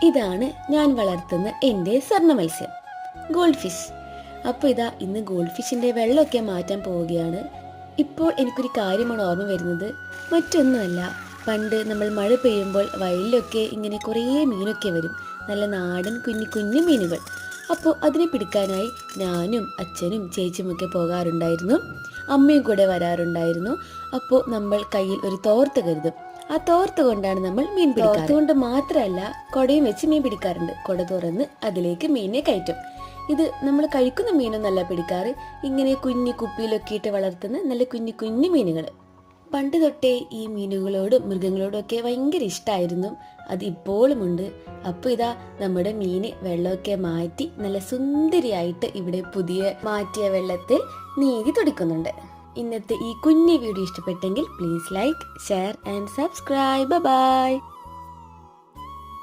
ഇതാണ് ഞാൻ വളർത്തുന്ന എൻ്റെ സ്വർണ്ണ മത്സ്യം, ഗോൾഡ് ഫിഷ്. അപ്പോൾ ഇന്ന് ഗോൾഡ് ഫിഷിൻ്റെ വെള്ളമൊക്കെ മാറ്റാൻ പോവുകയാണ്. ഇപ്പോൾ എനിക്കൊരു കാര്യമാണ് ഓർമ്മ വരുന്നത്. മറ്റൊന്നുമല്ല, പണ്ട് നമ്മൾ മഴ പെയ്യുമ്പോൾ വയലിലൊക്കെ ഇങ്ങനെ കുറേ മീനൊക്കെ വരും, നല്ല നാടൻ കുഞ്ഞു കുഞ്ഞു മീനുകൾ. അപ്പോൾ അതിനെ പിടിക്കാനായി ഞാനും അച്ഛനും ചേച്ചിയുമൊക്കെ പോകാറുണ്ടായിരുന്നു. അമ്മയും കൂടെ വരാറുണ്ടായിരുന്നു. അപ്പോൾ നമ്മൾ കയ്യിൽ ഒരു തോർത്ത് കരുതും. ആ തോർത്ത് കൊണ്ടാണ് നമ്മൾ മീൻ പിടിക്കാറ്. തോർത്ത് കൊണ്ട് മാത്രമല്ല, കുടയും വെച്ച് മീൻ പിടിക്കാറുണ്ട്. കുട തുറന്ന് അതിലേക്ക് മീനെ കയറ്റും. ഇത് നമ്മൾ കഴിക്കുന്ന മീനൊന്നല്ല പിടിക്കാറ്, ഇങ്ങനെ കുഞ്ഞു കുപ്പിയിലൊക്കെ ഇട്ട് വളർത്തുന്ന നല്ല കുഞ്ഞു കുഞ്ഞു മീനുകൾ. പണ്ട് തൊട്ടേ ഈ മീനുകളോടും മൃഗങ്ങളോടും ഒക്കെ ഭയങ്കര ഇഷ്ടമായിരുന്നു. അത് ഇപ്പോഴും ഉണ്ട്. അപ്പോൾ നമ്മുടെ മീന് വെള്ളമൊക്കെ മാറ്റി നല്ല സുന്ദരിയായിട്ട് ഇവിടെ പുതിയ മാറ്റിയ വെള്ളത്തിൽ നീന്തി തുടിക്കുന്നുണ്ട്. ഇന്നത്തെ ഈ കുഞ്ഞു വീഡിയോ ഇഷ്ടപ്പെട്ടെങ്കിൽ please like, share and subscribe. By.